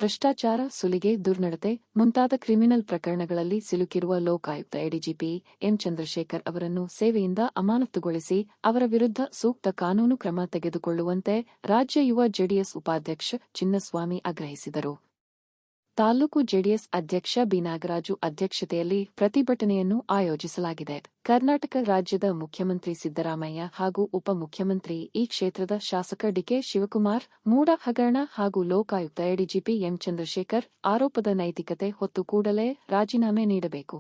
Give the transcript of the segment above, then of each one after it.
ಭ್ರಷ್ಟಾಚಾರ, ಸುಲಿಗೆ, ದುರ್ನಡತೆ ಮುಂತಾದ ಕ್ರಿಮಿನಲ್ ಪ್ರಕರಣಗಳಲ್ಲಿ ಸಿಲುಕಿರುವ ಲೋಕಾಯುಕ್ತ ಎಡಿಜಿಪಿ ಎಂ ಚಂದ್ರಶೇಖರ್ ಅವರನ್ನು ಸೇವೆಯಿಂದ ಅಮಾನತುಗೊಳಿಸಿ ಅವರ ವಿರುದ್ಧ ಸೂಕ್ತ ಕಾನೂನು ಕ್ರಮ ತೆಗೆದುಕೊಳ್ಳುವಂತೆ ರಾಜ್ಯ ಯುವ ಜೆಡಿಎಸ್ ಉಪಾಧ್ಯಕ್ಷ ಚಿನ್ನಸ್ವಾಮಿ ಆಗ್ರಹಿಸಿದರು. ತಾಲೂಕು ಜೆಡಿಎಸ್ ಅಧ್ಯಕ್ಷ ಬಿ ನಾಗರಾಜು ಅಧ್ಯಕ್ಷತೆಯಲ್ಲಿ ಪ್ರತಿಭಟನೆಯನ್ನು ಆಯೋಜಿಸಲಾಗಿದೆ. ಕರ್ನಾಟಕ ರಾಜ್ಯದ ಮುಖ್ಯಮಂತ್ರಿ ಸಿದ್ದರಾಮಯ್ಯ ಹಾಗೂ ಉಪಮುಖ್ಯಮಂತ್ರಿ ಈ ಕ್ಷೇತ್ರದ ಶಾಸಕ ಡಿಕೆ ಶಿವಕುಮಾರ್ ಮೂಡ ಹಗರಣ ಹಾಗೂ ಲೋಕಾಯುಕ್ತ ಎಡಿಜಿಪಿ ಎಂ ಚಂದ್ರಶೇಖರ್ ಆರೋಪದ ನೈತಿಕತೆ ಹೊತ್ತು ಕೂಡಲೇ ರಾಜೀನಾಮೆ ನೀಡಬೇಕು.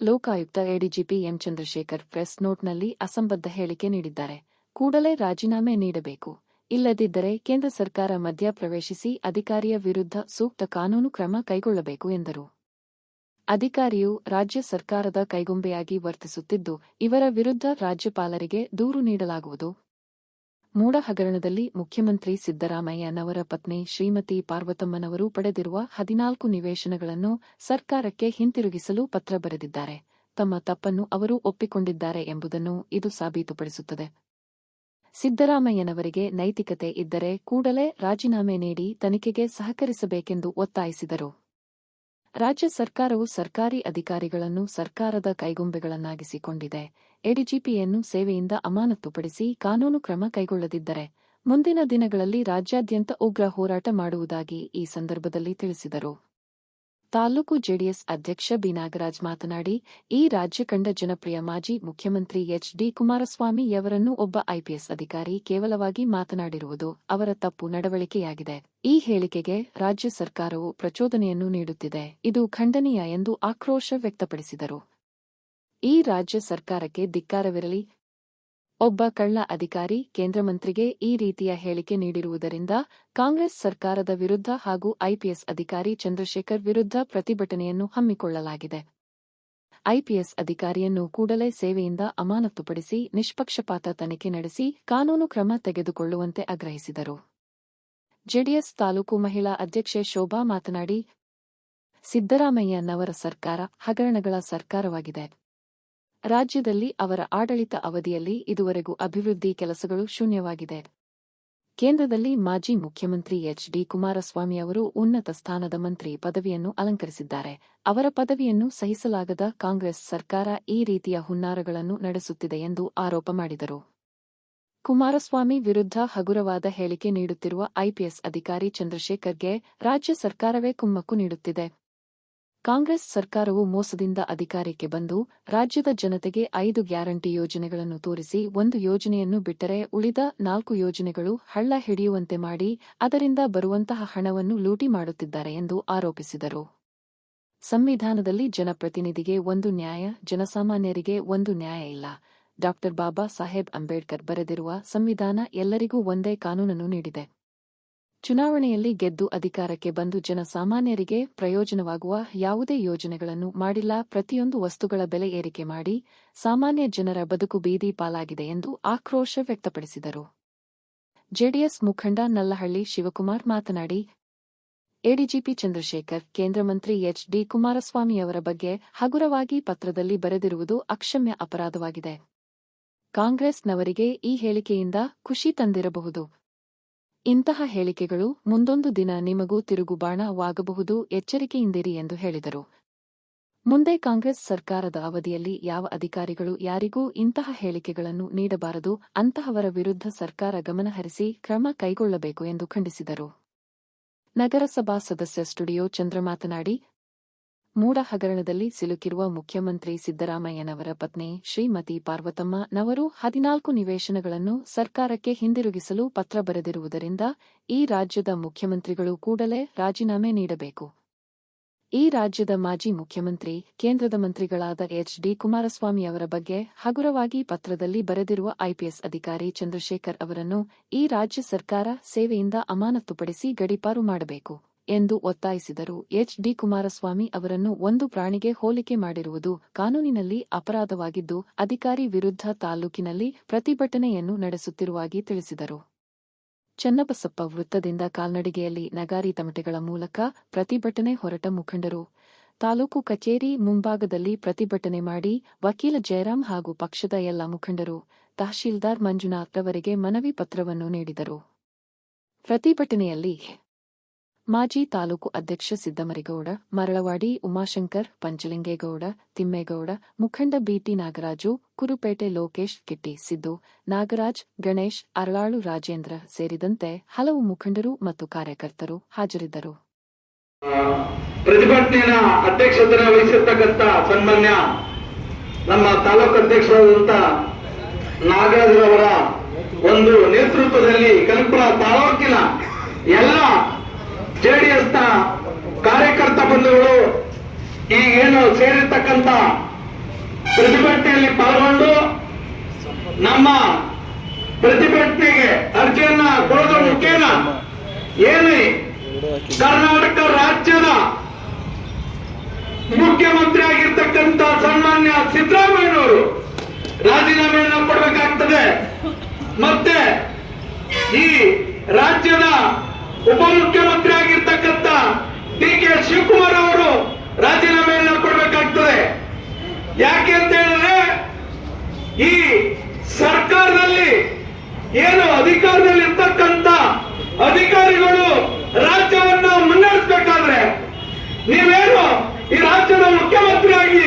Lokayukta ADGP M Chandrashekar press ನೋಟ್ನಲ್ಲಿ ಅಸಂಬದ್ಧ ಹೇಳಿಕೆ ನೀಡಿದ್ದಾರೆ. ಕೂಡಲೇ ರಾಜೀನಾಮೆ ನೀಡಬೇಕು. ಇಲ್ಲದಿದ್ದರೆ ಕೇಂದ್ರ ಸರ್ಕಾರ ಮಧ್ಯ ಪ್ರವೇಶಿಸಿ ಅಧಿಕಾರಿಯ ವಿರುದ್ಧ ಸೂಕ್ತ ಕಾನೂನು ಕ್ರಮ ಕೈಗೊಳ್ಳಬೇಕು ಎಂದರು. ಅಧಿಕಾರಿಯು ರಾಜ್ಯ ಸರ್ಕಾರದ ಕೈಗೊಂಬೆಯಾಗಿ ವರ್ತಿಸುತ್ತಿದ್ದು, ಇವರ ವಿರುದ್ಧ ರಾಜ್ಯಪಾಲರಿಗೆ ದೂರು ನೀಡಲಾಗುವುದು. ಮೂಡ ಹಗರಣದಲ್ಲಿ ಮುಖ್ಯಮಂತ್ರಿ ಸಿದ್ದರಾಮಯ್ಯನವರ ಪತ್ನಿ ಶ್ರೀಮತಿ ಪಾರ್ವತಮ್ಮನವರು ಪಡೆದಿರುವ 14 ನಿವೇಶನಗಳನ್ನು ಸರ್ಕಾರಕ್ಕೆ ಹಿಂತಿರುಗಿಸಲು ಪತ್ರ ಬರೆದಿದ್ದಾರೆ. ತಮ್ಮ ತಪ್ಪನ್ನು ಅವರು ಒಪ್ಪಿಕೊಂಡಿದ್ದಾರೆ ಎಂಬುದನ್ನು ಇದು ಸಾಬೀತುಪಡಿಸುತ್ತದೆ. ಸಿದ್ದರಾಮಯ್ಯನವರಿಗೆ ನೈತಿಕತೆ ಇದ್ದರೆ ಕೂಡಲೇ ರಾಜೀನಾಮೆ ನೀಡಿ ತನಿಖೆಗೆ ಸಹಕರಿಸಬೇಕೆಂದು ಒತ್ತಾಯಿಸಿದರು. ರಾಜ್ಯ ಸರ್ಕಾರವು ಸರ್ಕಾರಿ ಅಧಿಕಾರಿಗಳನ್ನು ಸರ್ಕಾರದ ಕೈಗೊಂಬೆಗಳನ್ನಾಗಿಸಿಕೊಂಡಿದೆ. ಎಡಿಜಿಪಿಯನ್ನು ಸೇವೆಯಿಂದ ಅಮಾನತುಪಡಿಸಿ ಕಾನೂನು ಕ್ರಮ ಕೈಗೊಳ್ಳದಿದ್ದರೆ ಮುಂದಿನ ದಿನಗಳಲ್ಲಿ ರಾಜ್ಯಾದ್ಯಂತ ಉಗ್ರ ಹೋರಾಟ ಮಾಡುವುದಾಗಿ ಈ ಸಂದರ್ಭದಲ್ಲಿ ತಿಳಿಸಿದರು. ತಾಲೂಕು ಜೆಡಿಎಸ್ ಅಧ್ಯಕ್ಷ ಬಿ ನಾಗರಾಜ್ ಮಾತನಾಡಿ, ಈ ರಾಜ್ಯ ಕಂಡ ಜನಪ್ರಿಯ ಮಾಜಿ ಮುಖ್ಯಮಂತ್ರಿ ಎಚ್. ಡಿ. ಕುಮಾರಸ್ವಾಮಿಯವರನ್ನು ಒಬ್ಬ ಐಪಿಎಸ್ ಅಧಿಕಾರಿ ಕೇವಲವಾಗಿ ಮಾತನಾಡಿರುವುದು ಅವರ ತಪ್ಪು ನಡವಳಿಕೆಯಾಗಿದೆ. ಈ ಹೇಳಿಕೆಗೆ ರಾಜ್ಯ ಸರ್ಕಾರವು ಪ್ರಚೋದನೆಯನ್ನು ನೀಡುತ್ತಿದೆ. ಇದು ಖಂಡನೀಯ ಎಂದು ಆಕ್ರೋಶ ವ್ಯಕ್ತಪಡಿಸಿದರು. ಈ ರಾಜ್ಯ ಸರ್ಕಾರಕ್ಕೆ ಧಿಕ್ಕಾರವಿರಲಿ. ಒಬ್ಬ ಕಳ್ಳ ಅಧಿಕಾರಿ ಕೇಂದ್ರ ಮಂತ್ರಿಗೆ ಈ ರೀತಿಯ ಹೇಳಿಕೆ ನೀಡಿರುವುದರಿಂದ ಕಾಂಗ್ರೆಸ್ ಸರ್ಕಾರದ ವಿರುದ್ಧ ಹಾಗೂ ಐಪಿಎಸ್ ಅಧಿಕಾರಿ ಚಂದ್ರಶೇಖರ್ ವಿರುದ್ಧ ಪ್ರತಿಭಟನೆಯನ್ನು ಹಮ್ಮಿಕೊಳ್ಳಲಾಗಿದೆ. ಐಪಿಎಸ್ ಅಧಿಕಾರಿಯನ್ನು ಕೂಡಲೇ ಸೇವೆಯಿಂದ ಅಮಾನತುಪಡಿಸಿ ನಿಷ್ಪಕ್ಷಪಾತ ತನಿಖೆ ನಡೆಸಿ ಕಾನೂನು ಕ್ರಮ ತೆಗೆದುಕೊಳ್ಳುವಂತೆ ಆಗ್ರಹಿಸಿದರು. ಜೆಡಿಎಸ್ ತಾಲೂಕು ಮಹಿಳಾ ಅಧ್ಯಕ್ಷೆ ಶೋಭಾ ಮಾತನಾಡಿ, ಸಿದ್ದರಾಮಯ್ಯನವರ ಸರ್ಕಾರ ಹಗರಣಗಳ ಸರ್ಕಾರವಾಗಿದೆ. ರಾಜ್ಯದಲ್ಲಿ ಅವರ ಆಡಳಿತ ಅವಧಿಯಲ್ಲಿ ಇದುವರೆಗೂ ಅಭಿವೃದ್ಧಿ ಕೆಲಸಗಳು ಶೂನ್ಯವಾಗಿದೆ. ಕೇಂದ್ರದಲ್ಲಿ ಮಾಜಿ ಮುಖ್ಯಮಂತ್ರಿ ಎಚ್. ಡಿ. ಕುಮಾರಸ್ವಾಮಿ ಅವರು ಉನ್ನತ ಸ್ಥಾನದ ಮಂತ್ರಿ ಪದವಿಯನ್ನು ಅಲಂಕರಿಸಿದ್ದಾರೆ. ಅವರ ಪದವಿಯನ್ನು ಸಹಿಸಲಾಗದ ಕಾಂಗ್ರೆಸ್ ಸರ್ಕಾರ ಈ ರೀತಿಯ ಹುನ್ನಾರಗಳನ್ನು ನಡೆಸುತ್ತಿದೆ ಎಂದು ಆರೋಪ ಮಾಡಿದರು. ಕುಮಾರಸ್ವಾಮಿ ವಿರುದ್ಧ ಹಗುರವಾದ ಹೇಳಿಕೆ ನೀಡುತ್ತಿರುವ ಐಪಿಎಸ್ ಅಧಿಕಾರಿ ಚಂದ್ರಶೇಖರ್ಗೆ ರಾಜ್ಯ ಸರ್ಕಾರವೇ ಕುಮ್ಮಕ್ಕು ನೀಡುತ್ತಿದೆ. ಕಾಂಗ್ರೆಸ್ ಸರ್ಕಾರವು ಮೋಸದಿಂದ ಅಧಿಕಾರಕ್ಕೆ ಬಂದು ರಾಜ್ಯದ ಜನತೆಗೆ 5 ಗ್ಯಾರಂಟಿ ಯೋಜನೆಗಳನ್ನು ತೋರಿಸಿ 1 ಯೋಜನೆಯನ್ನು ಬಿಟ್ಟರೆ ಉಳಿದ 4 ಯೋಜನೆಗಳು ಹಳ್ಳ ಹಿಡಿಯುವಂತೆ ಮಾಡಿ ಅದರಿಂದ ಬರುವಂತಹ ಹಣವನ್ನು ಲೂಟಿ ಮಾಡುತ್ತಿದ್ದಾರೆ ಎಂದು ಆರೋಪಿಸಿದರು. ಸಂವಿಧಾನದಲ್ಲಿ ಜನಪ್ರತಿನಿಧಿಗೆ ಒಂದು ನ್ಯಾಯ, ಜನಸಾಮಾನ್ಯರಿಗೆ ಒಂದು ನ್ಯಾಯ ಇಲ್ಲ. ಡಾ. ಬಾಬಾ ಸಾಹೇಬ್ ಅಂಬೇಡ್ಕರ್ ಬರೆದಿರುವ ಸಂವಿಧಾನ ಎಲ್ಲರಿಗೂ ಒಂದೇ ಕಾನೂನನ್ನು ನೀಡಿದೆ. ಚುನಾವಣೆಯಲ್ಲಿ ಗೆದ್ದು ಅಧಿಕಾರಕ್ಕೆ ಬಂದು ಜನಸಾಮಾನ್ಯರಿಗೆ ಪ್ರಯೋಜನವಾಗುವ ಯಾವುದೇ ಯೋಜನೆಗಳನ್ನು ಮಾಡಿಲ್ಲ. ಪ್ರತಿಯೊಂದು ವಸ್ತುಗಳ ಬೆಲೆ ಏರಿಕೆ ಮಾಡಿ ಸಾಮಾನ್ಯ ಜನರ ಬದುಕು ಬೀದಿ ಪಾಲಾಗಿದೆ ಎಂದು ಆಕ್ರೋಶ ವ್ಯಕ್ತಪಡಿಸಿದರು. ಜೆಡಿಎಸ್ ಮುಖಂಡ ನಲ್ಲಹಳ್ಳಿ ಶಿವಕುಮಾರ್ ಮಾತನಾಡಿ, ಎಡಿಜಿಪಿ ಚಂದ್ರಶೇಖರ್ ಕೇಂದ್ರ ಮಂತ್ರಿ ಎಚ್. ಡಿ. ಕುಮಾರಸ್ವಾಮಿಯವರ ಬಗ್ಗೆ ಹಗುರವಾಗಿ ಪತ್ರದಲ್ಲಿ ಬರೆದಿರುವುದು ಅಕ್ಷಮ್ಯ ಅಪರಾಧವಾಗಿದೆ. ಕಾಂಗ್ರೆಸ್ನವರಿಗೆ ಈ ಹೇಳಿಕೆಯಿಂದ ಖುಷಿ ತಂದಿರಬಹುದು. ಇಂತಹ ಹೇಳಿಕೆಗಳು ಮುಂದೊಂದು ದಿನ ನಿಮಗೂ ತಿರುಗುಬಾಣವಾಗಬಹುದು. ಎಚ್ಚರಿಕೆಯಿಂದಿರಿ ಎಂದು ಹೇಳಿದರು. ಮುಂದೆ ಕಾಂಗ್ರೆಸ್ ಸರ್ಕಾರದ ಅವಧಿಯಲ್ಲಿ ಯಾವ ಅಧಿಕಾರಿಗಳು ಯಾರಿಗೂ ಇಂತಹ ಹೇಳಿಕೆಗಳನ್ನು ನೀಡಬಾರದು. ಅಂತಹವರ ವಿರುದ್ಧ ಸರ್ಕಾರ ಗಮನಹರಿಸಿ ಕ್ರಮ ಕೈಗೊಳ್ಳಬೇಕು ಎಂದು ಖಂಡಿಸಿದರು. ನಗರಸಭಾ ಸದಸ್ಯ ಸ್ಟುಡಿಯೋ ಚಂದ್ರ ಮಾತನಾಡಿ, ಮೂಡ ಹಗರಣದಲ್ಲಿ ಸಿಲುಕಿರುವ ಮುಖ್ಯಮಂತ್ರಿ ಸಿದ್ದರಾಮಯ್ಯನವರ ಪತ್ನಿ ಶ್ರೀಮತಿ ಪಾರ್ವತಮ್ಮನವರು 14 ನಿವೇಶನಗಳನ್ನು ಸರ್ಕಾರಕ್ಕೆ ಹಿಂದಿರುಗಿಸಲು ಪತ್ರ ಬರೆದಿರುವುದರಿಂದ ಈ ರಾಜ್ಯದ ಮುಖ್ಯಮಂತ್ರಿಗಳು ಕೂಡಲೇ ರಾಜೀನಾಮೆ ನೀಡಬೇಕು. ಈ ರಾಜ್ಯದ ಮಾಜಿ ಮುಖ್ಯಮಂತ್ರಿ, ಕೇಂದ್ರದ ಮಂತ್ರಿಗಳಾದ ಎಚ್. ಡಿ. ಕುಮಾರಸ್ವಾಮಿಯವರ ಬಗ್ಗೆ ಹಗುರವಾಗಿ ಪತ್ರದಲ್ಲಿ ಬರೆದಿರುವ ಐಪಿಎಸ್ ಅಧಿಕಾರಿ ಚಂದ್ರಶೇಖರ್ ಅವರನ್ನು ಈ ರಾಜ್ಯ ಸರ್ಕಾರ ಸೇವೆಯಿಂದ ಅಮಾನತುಪಡಿಸಿ ಗಡೀಪಾರು ಮಾಡಬೇಕು ಎಂದು ಒತ್ತಾಯಿಸಿದರು. ಎಚ್. ಡಿ. ಕುಮಾರಸ್ವಾಮಿ ಅವರನ್ನು ಒಂದು ಪ್ರಾಣಿಗೆ ಹೋಲಿಕೆ ಮಾಡಿರುವುದು ಕಾನೂನಿನಲ್ಲಿ ಅಪರಾಧವಾಗಿದ್ದು, ಅಧಿಕಾರಿ ವಿರುದ್ಧ ತಾಲೂಕಿನಲ್ಲಿ ಪ್ರತಿಭಟನೆಯನ್ನು ನಡೆಸುತ್ತಿರುವಾಗಿ ತಿಳಿಸಿದರು. ಚನ್ನಬಸಪ್ಪ ವೃತ್ತದಿಂದ ಕಾಲ್ನಡಿಗೆಯಲ್ಲಿ ನಗಾರಿ ತಮಟೆಗಳ ಮೂಲಕ ಪ್ರತಿಭಟನೆ ಹೊರಟ ಮುಖಂಡರು ತಾಲೂಕು ಕಚೇರಿ ಮುಂಭಾಗದಲ್ಲಿ ಪ್ರತಿಭಟನೆ ಮಾಡಿ ವಕೀಲ ಜಯರಾಮ್ ಹಾಗೂ ಪಕ್ಷದ ಎಲ್ಲ ಮುಖಂಡರು ತಹಶೀಲ್ದಾರ್ ಮಂಜುನಾಥ್ ರವರಿಗೆ ಮನವಿ ಪತ್ರವನ್ನು ನೀಡಿದರು. ಪ್ರತಿಭಟನೆಯಲ್ಲಿ ಮಾಜಿ ತಾಲೂಕು ಅಧ್ಯಕ್ಷ ಸಿದ್ದಮರಿಗೌಡ, ಮರಳವಾಡಿ ಉಮಾಶಂಕರ್, ಪಂಚಲಿಂಗೇಗೌಡ, ತಿಮ್ಮೇಗೌಡ, ಮುಖಂಡ ಬಿಟಿ ನಾಗರಾಜು, ಕುರುಪೇಟೆ ಲೋಕೇಶ್, ಕಿಟ್ಟಿ ಸಿದ್ದು, ನಾಗರಾಜ್, ಗಣೇಶ್, ಅರಳಾಳು ರಾಜೇಂದ್ರ ಸೇರಿದಂತೆ ಹಲವು ಮುಖಂಡರು ಮತ್ತು ಕಾರ್ಯಕರ್ತರು ಹಾಜರಿದ್ದರು. ಪ್ರತಿಭಟನೆಯ ಅಧ್ಯಕ್ಷತೆ ವಹಿಸಿರ್ತಕ್ಕಂಥ ಸನ್ಮಾನ್ಯ ನಮ್ಮ ತಾಲೂಕು ಅಧ್ಯಕ್ಷರಾದಂತ ನಾಗರಾಜರವರ ಒಂದು ನೇತೃತ್ವದಲ್ಲಿ ಕಲ್ಪನಾ ತಾಲೂಕಿನ ಎಲ್ಲ ಜೆಡಿಎಸ್ ನ ಕಾರ್ಯಕರ್ತ ಬಂಧುಗಳು ಈಗೇನು ಸೇರಿರ್ತಕ್ಕಂಥ ಪ್ರತಿಭಟನೆಯಲ್ಲಿ ಪಾಲ್ಗೊಂಡು ನಮ್ಮ ಪ್ರತಿಭಟನೆಗೆ ಅರ್ಜಿಯನ್ನ ಕೊಡೋದ್ರ ಮುಖೇನ ಏನು ಕರ್ನಾಟಕ ರಾಜ್ಯದ ಮುಖ್ಯಮಂತ್ರಿ ಆಗಿರ್ತಕ್ಕಂಥ ಸನ್ಮಾನ್ಯ ಸಿದ್ದರಾಮಯ್ಯನವರು ರಾಜೀನಾಮೆಯನ್ನು ಕೊಡಬೇಕಾಗ್ತದೆ. ಮತ್ತೆ ಈ ರಾಜ್ಯದ ಉಪಮುಖ್ಯಮಂತ್ರಿ ಆಗಿರ್ತಕ್ಕಂಥ ಡಿ.ಕೆ. ಶಿವಕುಮಾರ್ ಅವರು ರಾಜೀನಾಮೆಯನ್ನು ಕೊಡಬೇಕಾಗ್ತದೆ. ಯಾಕೆ ಅಂತ ಹೇಳಿದ್ರೆ ಈ ಸರ್ಕಾರದಲ್ಲಿ ಏನು ಅಧಿಕಾರದಲ್ಲಿ ಇರ್ತಕ್ಕಂಥ ಅಧಿಕಾರಿಗಳು ರಾಜ್ಯವನ್ನು ಮುನ್ನಡೆಸಬೇಕಾದ್ರೆ ನೀವೇನು ಈ ರಾಜ್ಯದ ಮುಖ್ಯಮಂತ್ರಿಯಾಗಿ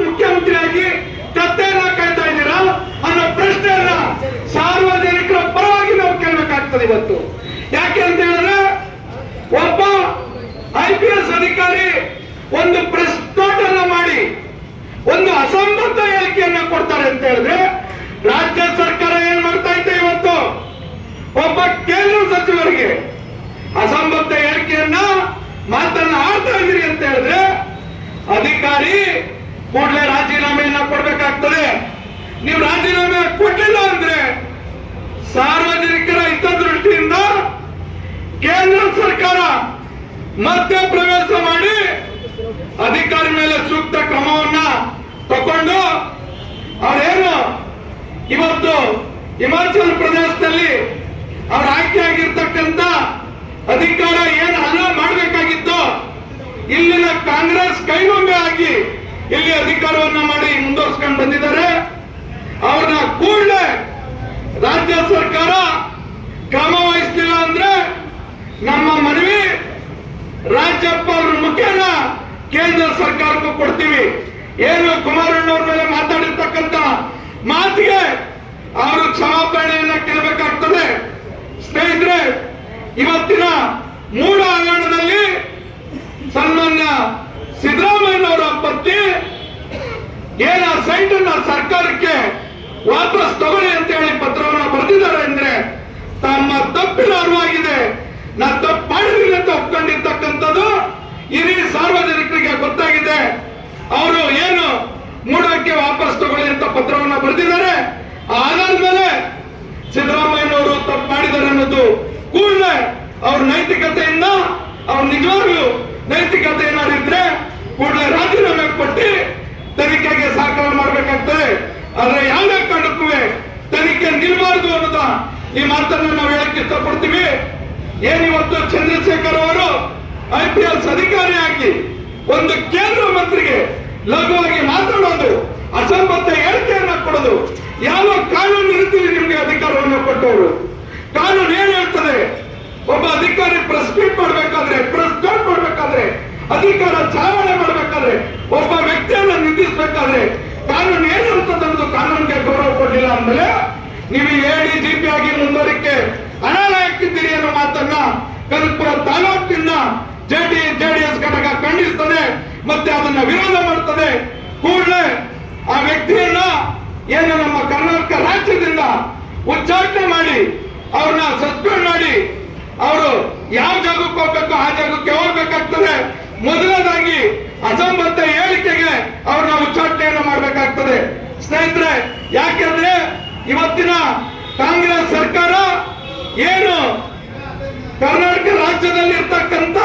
ಮುಖ್ಯಮಂತ್ರಿಯಾಗಿ ಕತ್ತೆಯನ್ನ ಕಾಯ್ತಾ ಇದ್ದೀರಾ ಅನ್ನೋ ಪ್ರಶ್ನೆಯನ್ನ ಸಾರ್ವಜನಿಕರ ಪರವಾಗಿ ನಾವು ಕೇಳಬೇಕಾಗ್ತದೆ ಇವತ್ತು. ಯಾಕೆ ಅಂತ ಹೇಳಿದ್ರೆ ಒಬ್ಬ IPS ಅಧಿಕಾರಿ ಒಂದು ಪ್ರೆಸ್ ನೋಟ್ ಅನ್ನ ಮಾಡಿ ಒಂದು ಅಸಂಬದ್ಧ ಹೇಳಿಕೆಯನ್ನ ಕೊಡ್ತಾರೆ ಅಂತ ಹೇಳಿದ್ರೆ ರಾಜ್ಯ ಸರ್ಕಾರ ಏನ್ ಮಾಡ್ತಾ ಇದೆ ಇವತ್ತು? ಒಬ್ಬ ಕೇಂದ್ರ ಸಚಿವರಿಗೆ ಅಸಂಬದ್ಧ ಹೇಳಿಕೆಯನ್ನ ಮಾತನ್ನ ಆಡ್ತಾ ಇದ್ದೀರಿ ಅಂತ ಹೇಳಿದ್ರೆ ಅಧಿಕಾರಿ ಕೂಡಲೇ ರಾಜೀನಾಮೆಯನ್ನ ಕೊಡ್ಬೇಕಾಗ್ತದೆ. ನೀವು ರಾಜೀನಾಮೆ ಕೊಟ್ಟಿಲ್ಲ ಅಂದ್ರೆ ಸಾರ್ವಜನಿಕರ ಹಿತದೃಷ್ಟಿಯಿಂದ ಕೇಂದ್ರ ಸರ್ಕಾರ ಮಧ್ಯ ಪ್ರವೇಶ ಮಾಡಿ ಅಧಿಕಾರಿ ಮೇಲೆ ಸೂಕ್ತ ಕ್ರಮವನ್ನ ತಕೊಂಡು ಅವರೇನು ಇವತ್ತು ಹಿಮಾಚಲ ಪ್ರದೇಶದಲ್ಲಿ ಅವ್ರ ಆಯ್ಕೆ ಆಗಿರ್ತಕ್ಕಂಥ ಅಧಿಕಾರ ಏನು ಅಲ್ಲ ಮಾಡಬೇಕಾಗಿತ್ತು, ಇಲ್ಲಿನ ಕಾಂಗ್ರೆಸ್ ಕೈಗೊಂಬೆ ಆಗಿ ಇಲ್ಲಿ ಅಧಿಕಾರವನ್ನ ಮಾಡಿ ಮುಂದುವರಿಸಿಕೊಂಡು ಬಂದಿದ್ದಾರೆ. ಅವ್ರನ್ನ ಕೂಡಲೇ ರಾಜ್ಯ ಸರ್ಕಾರ ಕ್ರಮ ವಹಿಸಲಿಲ್ಲ ಅಂದ್ರೆ ನಮ್ಮ ಮನವಿ ರಾಜ್ಯಪಾಲರ ಮುಖೇನ ಕೇಂದ್ರ ಸರ್ಕಾರಕ್ಕೂ ಕೊಡ್ತೀವಿ. ಏನು ಕುಮಾರಣ್ಣವ್ರ ಮೇಲೆ ಮಾತಾಡಿರ್ತಕ್ಕಂಥ ಮಾತಿಗೆ ಅವರು ಕ್ಷಮಾಪಣೆಯನ್ನ ಕೇಳಬೇಕಾಗ್ತದೆ. ಸ್ನೇಹಿತರೆ, ಇವತ್ತಿನ ಮೂಲ ಹಗರಣದಲ್ಲಿ ಸನ್ಮಾನ್ಯ ಸಿದ್ದರಾಮಯ್ಯನವರ ಪತ್ನಿ ಏನ ಸೈಟ್ ಅನ್ನ ಸರ್ಕಾರಕ್ಕೆ ವಾಪಸ್ ತಗೊಳ್ಳಿ ಅಂತ ಹೇಳಿ ಪತ್ರವನ್ನು ಬರೆದಿದ್ದಾರೆ ಅಂದ್ರೆ ತಮ್ಮ ತಪ್ಪಿನ ಅರಿವಾಗಿದೆ, ನಾ ತಪ್ಪು ಮಾಡಿದ್ದೀನಿ ಅಂತ ಒಪ್ಕೊಂಡಿರ್ತಕ್ಕಂಥದ್ದು ಇಡೀ ಸಾರ್ವಜನಿಕರಿಗೆ ಗೊತ್ತಾಗಿದೆ. ಅವರು ಏನು ಮೂಡಕ್ಕೆ ವಾಪಸ್ ತಗೊಳ್ಳಿ ಅಂತ ಪತ್ರವನ್ನು ಬರೆದಿದ್ದಾರೆ. ಆದಾದ್ಮೇಲೆ ಸಿದ್ದರಾಮಯ್ಯನವರು ತಪ್ಪು ಮಾಡಿದ್ದಾರೆ ಅನ್ನೋದು ಕೂಡಲೇ ಅವ್ರ ನೈತಿಕತೆಯಿಂದ ಅವ್ರ ನಿಜವಾಗ್ಲೂ ನೈತಿಕತೆ ಏನಾದ್ರು ಇದ್ರೆ ಕೂಡಲೇ ರಾಜೀನಾಮೆ ಕೊಟ್ಟು ತನಿಖೆಗೆ ಸಹಕಾರ ಮಾಡಬೇಕಾಗ್ತದೆ. ಆದ್ರೆ ಯಾವುದೇ ಕಾರಣಕ್ಕೂ ತನಿಖೆ ನಿಲ್ಬಾರ್ದು ಅನ್ನೋದ ಈ ಮಾತನ್ನ ನಾವು ಹೇಳಕ್ ಇಷ್ಟಪಡ್ತೀವಿ. ಏನಿವತ್ತು ಚಂದ್ರಶೇಖರ್ ಅವರು IPS ಅಧಿಕಾರಿಯಾಗಿ ಒಂದು ಕೇಂದ್ರ ಮಂತ್ರಿಗೆ ಲಘುವಾಗಿ ಮಾತಾಡೋದು, ಅಸಂಬದ್ಧ ಹೇಳಿಕೆಯನ್ನ ಕೊಡೋದು, ಯಾವ ಕಾನೂನು ರೀತಿಯಲ್ಲಿ ನಿಮಗೆ ಅಧಿಕಾರವನ್ನು ಕೊಟ್ಟವರು? ಕಾನೂನು ಏನ್ ಹೇಳ್ತದೆ? ಒಬ್ಬ ಅಧಿಕಾರಿ ಪ್ರೆಸ್ ಮೀಟ್ ಮಾಡಬೇಕಾದ್ರೆ, ಪ್ರೆಸ್ ನೋಟ್ ಮಾಡಬೇಕಾದ್ರೆ, ಅಧಿಕಾರ ಚಲಾವಣೆ ಮಾಡಬೇಕಾದ್ರೆ, ಒಬ್ಬ ವ್ಯಕ್ತಿಯನ್ನ ನಿಂದಿಸಬೇಕಾದ್ರೆ ಕಾನೂನು ಏನ್ ಹೇಳ್ತದೆ ಅನ್ನೋದು ಕಾನೂನಿಗೆ ಗೌರವ ಕೊಡಲಿಲ್ಲ ಅಂದ್ಮೇಲೆ ನೀವು ADGP ಆಗಿ ಮುಂದುವರಿಕೆ ಅನಾಲಯಕ್ಕಿದ್ದೀರಿ ಅನ್ನೋ ಮಾತನ್ನ ಕನಕಪುರ ತಾಲೂಕಿನ JDS ಘಟಕ ಖಂಡಿಸ್ತದೆ ಮತ್ತೆ ಅದನ್ನ ವಿರೋಧ ಮಾಡ್ತದೆ. ಕೂಡಲೇ ಆ ವ್ಯಕ್ತಿಯನ್ನ ಏನು ನಮ್ಮ ಕರ್ನಾಟಕ ರಾಜ್ಯದಿಂದ ಉಚ್ಚಾಟನೆ ಮಾಡಿ ಅವ್ರನ್ನ ಸಸ್ಪೆಂಡ್ ಮಾಡಿ ಅವರು ಯಾವ ಜಾಗಕ್ಕೆ ಹೋಗ್ಬೇಕು ಆ ಜಾಗಕ್ಕೆ ಹೋಗ್ಬೇಕಾಗ್ತದೆ. ಮೊದಲನೇದಾಗಿ ಅಸಂಬದ್ಧ ಹೇಳಿಕೆಗೆ ಅವ್ರನ್ನ ಉಚ್ಚಾಟನೆಯನ್ನು ಮಾಡಬೇಕಾಗ್ತದೆ. ಸ್ನೇಹಿತರೆ, ಯಾಕೆಂದ್ರೆ ಇವತ್ತಿನ ಕಾಂಗ್ರೆಸ್ ಸರ್ಕಾರ ಏನು ಕರ್ನಾಟಕ ರಾಜ್ಯದಲ್ಲಿ ಇರ್ತಕ್ಕಂಥ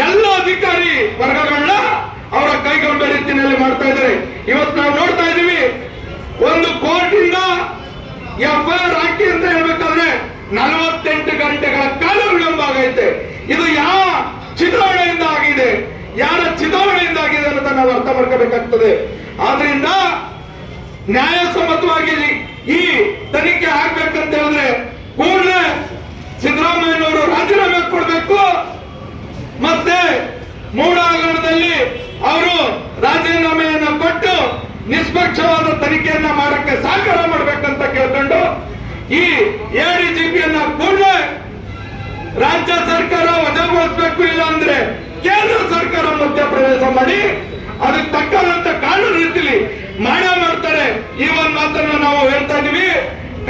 ಎಲ್ಲ ಅಧಿಕಾರಿ ವರ್ಗಗಳನ್ನ ಅವರ ಕೈಗೊಂಡ ರೀತಿಯಲ್ಲಿ ಮಾಡ್ತಾ ಇದ್ದಾರೆ. ಇವತ್ತು ನಾವು ನೋಡ್ತಾ ಇದೀವಿ, ಒಂದು ಕೋರ್ಟಿಂದ FIR ಹಾಕಿ ಅಂತ ಹೇಳ್ಬೇಕಾದ್ರೆ 48 ಗಂಟೆಗಳ ಕಾಲ ವಿಳಂಬ ಆಗೈತೆ. ಇದು ಯಾವ ಚಿತಾವಣೆಯಿಂದ ಆಗಿದೆ, ಯಾರ ಚಿತಾವಣೆಯಿಂದ ಆಗಿದೆ ಅನ್ನೋದನ್ನ ನಾವು ಅರ್ಥ ಮಾಡ್ಕೋಬೇಕಾಗ್ತದೆ. ಆದ್ರಿಂದ ನ್ಯಾಯಸಮ್ಮತವಾಗಿ ಈ ತನಿಖೆ ಆಗ್ಬೇಕಂತ ಹೇಳಿದ್ರೆ ಕೂಡಲೇ ಸಿದ್ದರಾಮಯ್ಯನವರು ರಾಜೀನಾಮೆ ಕೊಡಬೇಕು, ಮತ್ತೆ ಮೂಡ ಹಗರಣದಲ್ಲಿ ಅವರು ರಾಜೀನಾಮೆಯನ್ನು ಕೊಟ್ಟು ನಿಷ್ಪಕ್ಷವಾದ ತನಿಖೆಯನ್ನ ಮಾಡಕ್ಕೆ ಸಹಕಾರ ಮಾಡಬೇಕಂತ ಕೇಳ್ಕೊಂಡು ಈ ಎಡಿಜಿಪಿಯನ್ನ ಕೂಡಲೇ ರಾಜ್ಯ ಸರ್ಕಾರ ವಜಾಗೊಳಿಸಬೇಕು, ಇಲ್ಲ ಅಂದ್ರೆ ಕೇಂದ್ರ ಸರ್ಕಾರ ಮಧ್ಯಪ್ರವೇಶ ಮಾಡಿ ಅದಕ್ಕೆ ತಕ್ಕಂತ ಕಾನೂನು ರೀತಿಲಿ ಮಾಡ್ತಾರೆ. ಈ ಒಂದು ಮಾತನ್ನ ನಾವು ಹೇಳ್ತಾ ಇದೀವಿ.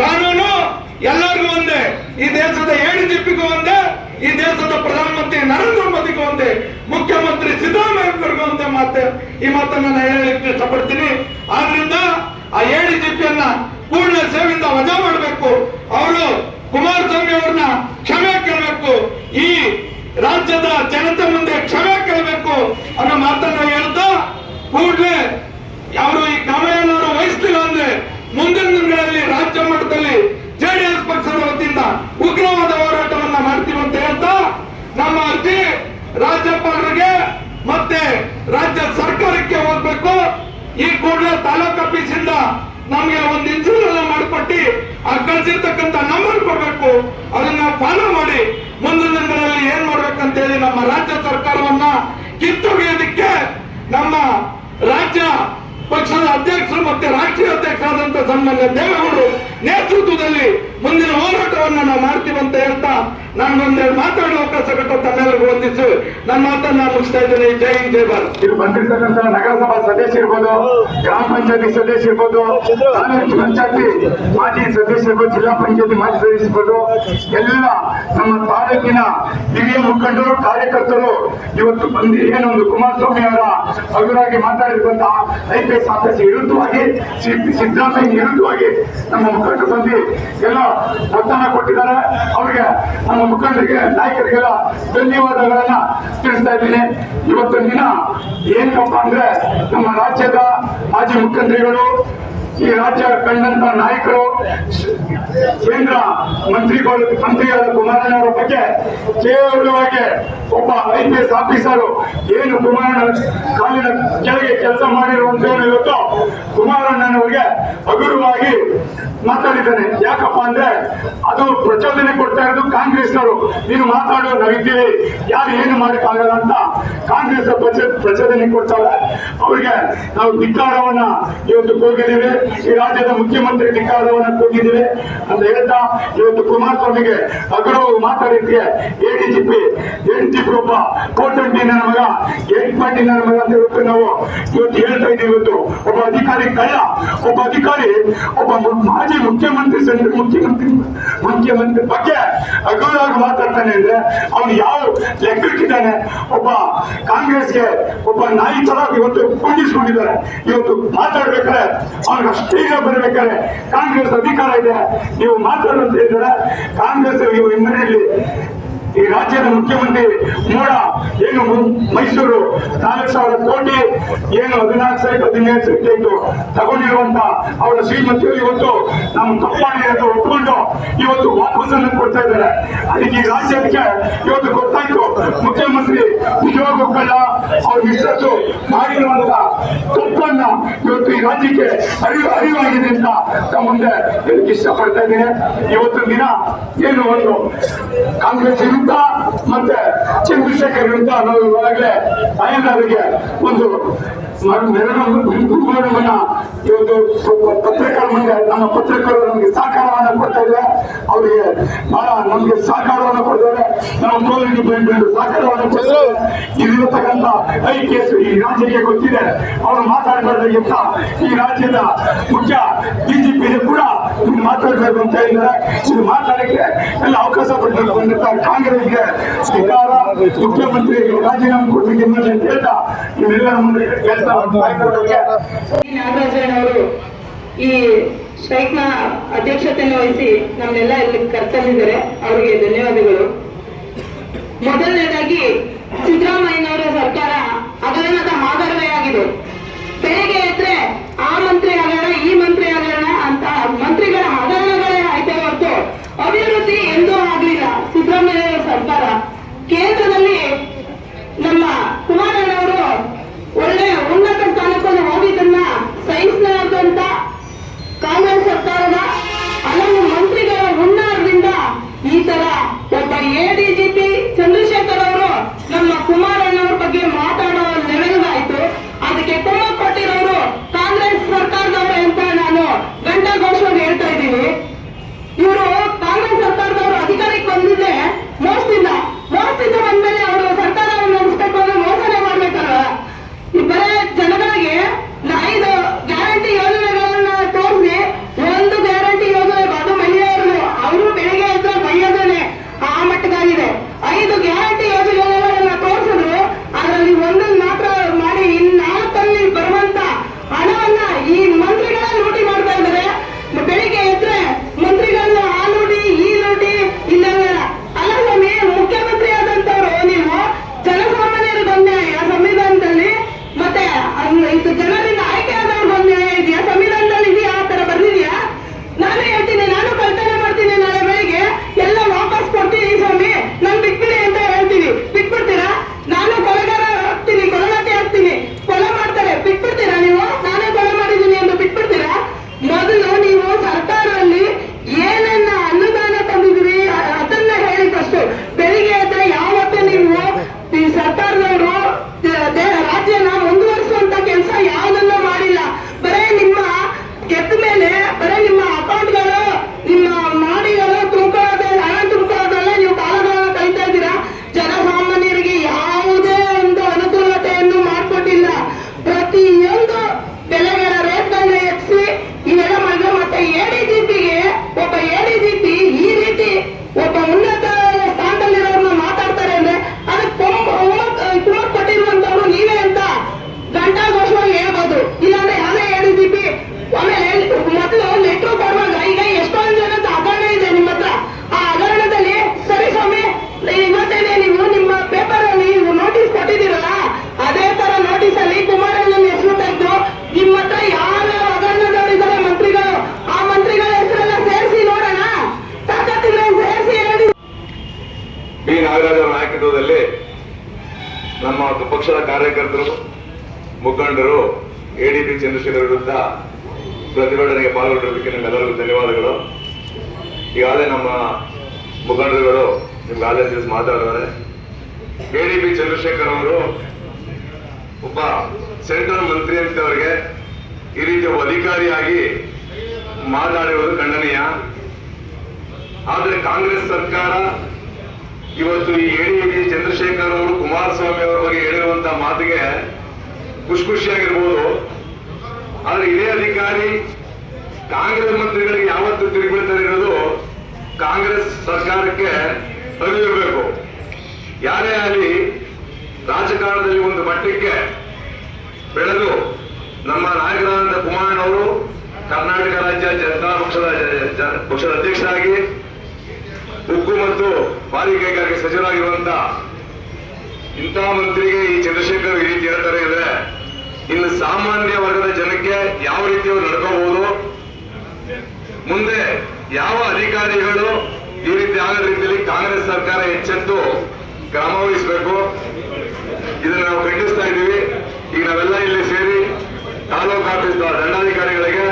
ಕಾನೂನು ಎಲ್ಲರಿಗೂ ಒಂದೇ, ಈ ದೇಶದ ಎಡಿಜಿಪಿಗೂ ಒಂದೇ, ಈ ದೇಶದ ಪ್ರಧಾನಮಂತ್ರಿ ನರೇಂದ್ರ ಮೋದಿಗೂ ಒಂದೇ, ಮುಖ್ಯಮಂತ್ರಿ ಸಿದ್ದರಾಮಯ್ಯಗೂ ಒಂದೇ ಈ ಮಾತನ್ನ ನಾನು ಹೇಳಲಿಕ್ಕೆ ಇಷ್ಟಪಡ್ತೀನಿ. ಆದ್ರಿಂದ ಆ ಎಡಿಜಿಪಿಯನ್ನ ಕೂಡಲೇ ಸೇವೆಯಿಂದ ವಜಾ ಮಾಡಬೇಕು. ಅವರು ಕುಮಾರಸ್ವಾಮಿ ಅವ್ರನ್ನ ಕ್ಷಮೆ ಕೇಳಬೇಕು, ಈ ರಾಜ್ಯದ ಜನತೆ ಮುಂದೆ ಕ್ಷಮೆ ಕೇಳಬೇಕು ಅನ್ನೋ ಮಾತನ್ನ ಹೇಳ್ತಾ ಕೂಡಲೇ ಅವರು ಈ ಕ್ರಮವನ್ನು ವಹಿಸಲಿಲ್ಲ ಅಂದ್ರೆ ಮುಂದಿನ ದಿನಗಳಲ್ಲಿ ರಾಜ್ಯ ಮಟ್ಟದಲ್ಲಿ ಜೆಡಿಎಸ್ ಪಕ್ಷದ ವತಿಯಿಂದ ಉಗ್ರವಾದ ಹೋರಾಟವನ್ನ ಮಾಡ್ತೀವಿ ಅಂತ ಹೇಳ್ತಾ ನಮ್ಮ ಅರ್ಜಿ ರಾಜ್ಯಪಾಲರಿಗೆ ಮತ್ತೆ ರಾಜ್ಯ ಸರ್ಕಾರಕ್ಕೆ ಹೋಗ್ಬೇಕು. ಈ ಕೂಡಲೇ ತಾಲೂಕ್ ಆಫೀಸಿಂದ ನಮ್ಗೆ ಒಂದು ಇನ್ಸೂರೆನ್ಸ್ ಮಾಡಿಕೊಟ್ಟು ಆ ಕಳಿಸಿರ್ತಕ್ಕಂಥ ನಂಬರ್ ಕೊಡ್ಬೇಕು, ಅದನ್ನ ಫಾಲೋ ಮಾಡಿ ಮುಂದಿನ ದಿನಗಳಲ್ಲಿ ಏನ್ ಮಾಡ್ಬೇಕಂತ ಹೇಳಿ ನಮ್ಮ ರಾಜ್ಯ ಸರ್ಕಾರವನ್ನ ಕಿತ್ತೊಗೆಯೋದಕ್ಕೆ ನಮ್ಮ ರಾಜ್ಯ ಪಕ್ಷದ ಅಧ್ಯಕ್ಷರು ಮತ್ತೆ ರಾಷ್ಟ್ರೀಯ ಅಧ್ಯಕ್ಷರಾದಂತ ಸನ್ಮಾನ್ಯ ದೇವೇಗೌಡರು ನೇತೃತ್ವದಲ್ಲಿ ಮುಂದಿನ ಹೋರಾಟವನ್ನ ನಾವು ಮಾಡ್ತೀವಿ ಅಂತ ಹೇಳ್ತಾ ನನ್ಗೊಂದೆರಡು ಮಾತಾಡೋ ಅವಕಾಶ ಕೊಟ್ಟ ತಮ್ಮೆಲ್ಲರಿಗೂ ವಂದಿಸಿ ನನ್ನ ಮಾತನ್ನ ಮುಗಿಸ್ತಾ ಇದ್ದೇನೆ. ಜೈ ಹಿಂದ್ ಜೈ ಭಾರತ್. ಇದು ಬಂದಿರ್ತಕ್ಕಂಥ ನಗರಸಭಾ ಸದಸ್ಯ ಇರ್ಬೋದು, ಗ್ರಾಮ ಪಂಚಾಯತಿ ಸದಸ್ಯ ಇರ್ಬೋದು, ತಾಲೂಕು ಪಂಚಾಯತಿ ಮಾಜಿ ಸದಸ್ಯ ಇರ್ಬೋದು, ಜಿಲ್ಲಾ ಪಂಚಾಯತಿ ಮಾಜಿ ಸದಸ್ಯ ಇರ್ಬೋದು, ಎಲ್ಲ ನಮ್ಮ ತಾಲೂಕಿನ ಹಿರಿಯ ಮುಖಂಡರು ಕಾರ್ಯಕರ್ತರು ಇವತ್ತು ಬಂದು ಏನೊಂದು ಕುಮಾರಸ್ವಾಮಿ ಅವರ ಅವರಾಗಿ ಮಾತಾಡಿರುವಂತ IPS ಆಫೀಸ್ ವಿರುದ್ಧವಾಗಿ ಸಿದ್ದರಾಮಯ್ಯ ವಿರುದ್ಧವಾಗಿ ನಮ್ಮ ಮುಖಂಡರು ಬಂದು ಎಲ್ಲ ಒತ್ತಡ ಕೊಟ್ಟಿದ್ದಾರೆ. ಅವರಿಗೆ ನಮ್ಮ ಮುಖಂಡರಿಗೆ ನಾಯಕರಿಗೆಲ್ಲ ಧನ್ಯವಾದಗಳನ್ನ ತಿಳಿಸ್ತಾ ಇದ್ದೀನಿ. ಇವತ್ತಿನ ದಿನ ಏನಪ್ಪ ಅಂದ್ರೆ ನಮ್ಮ ರಾಜ್ಯದ ಮಾಜಿ ಮುಖ್ಯಮಂತ್ರಿಗಳು, ಈ ರಾಜ್ಯ ಕಂಡಂತ ನಾಯಕರು, ಕೇಂದ್ರ ಮಂತ್ರಿಗಳ ಕುಮಾರಣ್ಣವರ ಬಗ್ಗೆ ಕೇವಲವಾಗಿ ಒಬ್ಬ IPS ಆಫೀಸರು ಏನು ಕುಮಾರಣ್ಣ ಕಾಲಿನ ಕೆಳಗೆ ಕೆಲಸ ಮಾಡಿರುವಂತೇನು ಇವತ್ತು ಕುಮಾರಣ್ಣನವರಿಗೆ ಹಗುರವಾಗಿ ಮಾತಾಡಿದ್ದಾನೆ. ಯಾಕಪ್ಪ ಅಂದ್ರೆ ಅದು ಪ್ರಚೋದನೆ ಕೊಡ್ತಾ ಇರೋದು ಕಾಂಗ್ರೆಸ್ನವರು. ನೀನು ಮಾತಾಡೋ ನಾವಿದ್ದೀವಿ, ಯಾರು ಏನು ಮಾಡಕ್ಕಾಗಲ್ಲ ಅಂತ ಕಾಂಗ್ರೆಸ್ ಪ್ರಚೋದನೆ ಕೊಡ್ತಾರೆ. ಅವರಿಗೆ ನಾವು ಧಿಕ್ಕಾರವನ್ನ ಇವತ್ತು ಹೋಗಿದ್ದೀವಿ, ಈ ರಾಜ್ಯದ ಮುಖ್ಯಮಂತ್ರಿ ಧಿಕ್ಕಾರವನ್ನ ಹೋಗಿದ್ದೀವಿ ಅಂತ ಹೇಳ್ತಾ ಇವತ್ತು ಕುಮಾರಸ್ವಾಮಿಗೆ ಹಗುರವಾಗಿ ಮಾತಾಡಿದ್ದೆ ಎಡಿಜಿಪಿ ಒಬ್ಬ ಕೋಟಂಟಿನ ಮಗ, ಏಟ್ಪಾಟಿನ ಮಗ ಅಂತ ಇವತ್ತು ನಾವು ಇವತ್ತು ಹೇಳ್ತಾ ಇದ್ದೀವಿ. ಇವತ್ತು ಒಬ್ಬ ಅಧಿಕಾರಿ ಕಳ್ಳ, ಒಬ್ಬ ಅಧಿಕಾರಿ ಒಬ್ಬ ಮಾಜಿ ಮುಖ್ಯಮಂತ್ರಿ ಮುಖ್ಯಮಂತ್ರಿ ಬಗ್ಗೆ ಹಗುರವಾಗಿ ಮಾತಾಡ್ತಾನೆ ಅಂದ್ರೆ ಅವನು ಯಾವ ಲೆಕ್ಕಕ್ಕಿದ್ದಾನೆ? ಒಬ್ಬ ಕಾಂಗ್ರೆಸ್ಗೆ ಒಬ್ಬ ನಾಯಿ ತರ ಇವತ್ತು ಕುಂಡಿಸ್ಕೊಂಡಿದ್ದಾರೆ. ಇವತ್ತು ಮಾತಾಡ್ಬೇಕಾದ್ರೆ ಅವ್ರಿಗೆ ಅಷ್ಟೀಗ ಬರ್ಬೇಕಾದ್ರೆ ಕಾಂಗ್ರೆಸ್ ಅಧಿಕಾರ ಇದೆ, ನೀವು ಮಾತಾಡುವಂತ ಹೇಳಿದ್ರೆ ಕಾಂಗ್ರೆಸ್ ಹಿನ್ನೆಲೆಯಲ್ಲಿ ಈ ರಾಜ್ಯದ ಮುಖ್ಯಮಂತ್ರಿ ಮೂಡ ಏನು ಮೈಸೂರು 4,000 ಕೋಟಿ ಏನು 14 ಸೈಟ್ ತಗೊಂಡಿರುವಂತ ಅವರ ಶ್ರೀಮಂತರು ಇವತ್ತು ನಮ್ಮ ತಪ್ಪಾಗಿ ಅಂತ ಒಪ್ಕೊಂಡು ಇವತ್ತು ವಾಪಸ್ಸನ್ನು ಕೊಡ್ತಾ ಇದ್ದಾರೆ. ಅದಕ್ಕೆ ಈ ರಾಜ್ಯಕ್ಕೆ ಇವತ್ತು ಗೊತ್ತಾಯ್ತು ಮುಖ್ಯಮಂತ್ರಿ ನಿಜವಾಗೂ ಕಳ್ಳ, ಅವ್ರ ಮಿಸ್ಟರ್ಸು ಮಾಡಿರುವಂತ ತಪ್ಪನ್ನ ಇವತ್ತು ಈ ರಾಜ್ಯಕ್ಕೆ ಅರಿವಾಗಿದೆ ಅಂತ ತಮ್ಮ ಮುಂದೆ ಹೇಳಕ್ಕೆ ಇಷ್ಟಪಡ್ತಾ ಇದ್ದೀನಿ. ಇವತ್ತು ದಿನ ಏನು ಒಂದು ಕಾಂಗ್ರೆಸ್ ಮತ್ತೆ ಚಂದ್ರಶೇಖರ್ ವಿರುದ್ಧ ನಾವು ಒಳಗಡೆ ಅಯ್ಯಂಗಾರಿಗೆ ಒಂದು ಮೆರವಣಿಗೆಯನ್ನ ಇವತ್ತು ಪತ್ರಿಕರ ಮುಂದೆ ನಮ್ಮ ಪತ್ರಿಕರು ನಮಗೆ ಸಹಕಾರವನ್ನ ಕೊಡ್ತಾ ಇದ್ದಾರೆ. ಅವರಿಗೆ ಬಹಳ ನಮ್ಗೆ ಸಹಕಾರವನ್ನು ಕೊಡ್ತಾರೆ, ನಮ್ಮ ಕೋಲಿಗೆ ಬಂದು ಸಹಕಾರವನ್ನು ಕೊಡ್ತಾರೆ. ಇಲ್ಲಿರತಕ್ಕಂಥ IPS ಈ ರಾಜ್ಯಕ್ಕೆ ಗೊತ್ತಿದೆ, ಅವರು ಮಾತಾಡಬಾರ್ದಾಗಿಂತ ಈ ರಾಜ್ಯದ ಮುಖ್ಯ DGP ಕೂಡ ಇಲ್ಲಿ ಮಾತಾಡಬೇಕು ಅಂತ ಹೇಳಿದ್ದಾರೆ. ಇದು ಮಾತಾಡಕ್ಕೆ ಎಲ್ಲ ಅವಕಾಶ ಪಡೆದು ಬಂದಿರ್ತ ಕಾಂಗ್ರೆಸ್ಗೆ ಸರ್ಕಾರ ಮುಖ್ಯಮಂತ್ರಿ ರಾಜೀನಾಮೆ ಕೊಡಲಿಕ್ಕೆ ಅಂತ ಹೇಳ್ತಾ ನಿಮ್ಮೆಲ್ಲರ ಮುಂದೆ ಹೇಳ್ತಾ ನಾಗರಾಜನವರು ಈ ಸ್ಟ್ರೈಕ್ ನ ಅಧ್ಯಕ್ಷತೆಯನ್ನು ವಹಿಸಿ ನಮ್ಮೆಲ್ಲ ಇಲ್ಲಿ ಕರ್ತವ್ಯವಿದ್ದಾರೆ, ಅವರಿಗೆ ಧನ್ಯವಾದಗಳು. ಮೊದಲನೇದಾಗಿ ಸಿದ್ದರಾಮಯ್ಯನವರ ಸರ್ಕಾರ ಹಗರಣದ ಮಾದರವೇ ಆಗಿದೆ. ಬೆಳಗ್ಗೆ ಎದ್ರೆ ಆ ಮಂತ್ರಿ ಹಗರಣ, ಈ ಮಂತ್ರಿ ಹಗರಣ ಅಂತ ಮಂತ್ರಿಗಳ ಹಗರಣಗಳೇ ಆಯ್ತೆ ಹೊರತು ಅಭಿವೃದ್ಧಿ ಎಂದೂ ಆಗ್ಲಿಲ್ಲ. ಸಿದ್ದರಾಮಯ್ಯ ಸರ್ಕಾರ ಕೇಂದ್ರದಲ್ಲಿ ನಮ್ಮ ಕುಮಾರಣ್ಣವರು ಒಳ್ಳೆ ಉನ್ನತ ಸ್ಥಾನಕ್ಕೆ ಹೋಗಿದ್ದನ್ನ ಸಹಿಸಲಾರದಂತ ಕಾಂಗ್ರೆಸ್ ಸರ್ಕಾರದ ಹಲವು ಮಂತ್ರಿಗಳ ಹುನ್ನಾರದಿಂದ ಈ ತರ ಒಬ್ಬ ADGP ನೇತೃತ್ವದಲ್ಲಿ ನಮ್ಮ ಪಕ್ಷದ ಕಾರ್ಯಕರ್ತರು ಮುಖಂಡರು ಎಡಿಪಿ ಚಂದ್ರಶೇಖರ್ ವಿರುದ್ಧ ಪ್ರತಿಭಟನೆಗೆ ಪಾಲ್ಗೊಂಡಿರೋದಕ್ಕೆ ನಿಮ್ಮೆಲ್ಲರಿಗೂ ಧನ್ಯವಾದಗಳು. ಈಗಾಗಲೇ ನಮ್ಮ ಮುಖಂಡರುಗಳು ನಿಮ್ಗಾಗಲೇ ತಿಳಿಸಿ ಮಾತಾಡಿದ್ದಾರೆ. ಎಡಿಪಿ ಚಂದ್ರಶೇಖರ್ ಅವರು ಒಬ್ಬ ಸೆಂಟ್ರಲ್ ಮಂತ್ರಿ ಅಂತವರಿಗೆ ಈ ರೀತಿಯ ಒಬ್ಬ ಅಧಿಕಾರಿಯಾಗಿ ಮಾತಾಡಿರುವುದು ಖಂಡನೀಯ. ಆದರೆ ಕಾಂಗ್ರೆಸ್ ಸರ್ಕಾರ ಇವತ್ತು ಈ ಎಡಿಪಿ ಚಂದ್ರಶೇಖರ್ ಅವರು ಕುಮಾರಸ್ವಾಮಿ ಅವರ ಬಗ್ಗೆ ಹೇಳಿರುವಂತಹ ಮಾತಿಗೆ ಖುಷಿಯಾಗಿರ್ಬೋದು. ಆದ್ರೆ ಇದೇ ಅಧಿಕಾರಿ ಕಾಂಗ್ರೆಸ್ ಮಂತ್ರಿಗಳಿಗೆ ಯಾವತ್ತು ತಿರುಗಿಬಿಡ್ತಾರೆ ಇರೋದು ಕಾಂಗ್ರೆಸ್ ಸರ್ಕಾರಕ್ಕೆ ಅರಿವಿರಬೇಕು. ಯಾರೇ ಆಗಲಿ ರಾಜಕಾರಣದಲ್ಲಿ ಒಂದು ಮಟ್ಟಕ್ಕೆ ಬೆಳೆದು ನಮ್ಮ ನಾಯಕರಾದ ಕುಮಾರಣ್ಣವರು ಕರ್ನಾಟಕ ರಾಜ್ಯ ಜನತಾ ಪಕ್ಷದ ಅಧ್ಯಕ್ಷರಾಗಿ ಉಕ್ಕು ಮತ್ತು ಭಾರಿ ಕೈಗಾರಿಕೆ ಸಚಿವರಾಗಿರುವಂತ ಇಂಥ ಮಂತ್ರಿಗೆ ಈ ಚಂದ್ರಶೇಖರ್ ಈ ರೀತಿ ಹೇಳ್ತಾರೆ ಅಂದ್ರೆ ಇನ್ನು ಸಾಮಾನ್ಯ ವರ್ಗದ ಜನಕ್ಕೆ ಯಾವ ರೀತಿ ಅವರು ನಡ್ಕೋಬಹುದು, ಮುಂದೆ ಯಾವ ಅಧಿಕಾರಿಗಳು ಈ ರೀತಿ ಆಗದ ರೀತಿಯಲ್ಲಿ ಕಾಂಗ್ರೆಸ್ ಸರ್ಕಾರ ಎಚ್ಚೆತ್ತು ಕ್ರಮ ವಹಿಸಬೇಕು. ಇದನ್ನು ನಾವು ಖಂಡಿಸ್ತಾ ಇದ್ದೀವಿ. ಈಗ ನಾವೆಲ್ಲ ಇಲ್ಲಿ ಸೇರಿ ತಾಲೂಕು ಆಫೀಸ್ ದಂಡಾಧಿಕಾರಿಗಳಿಗೆ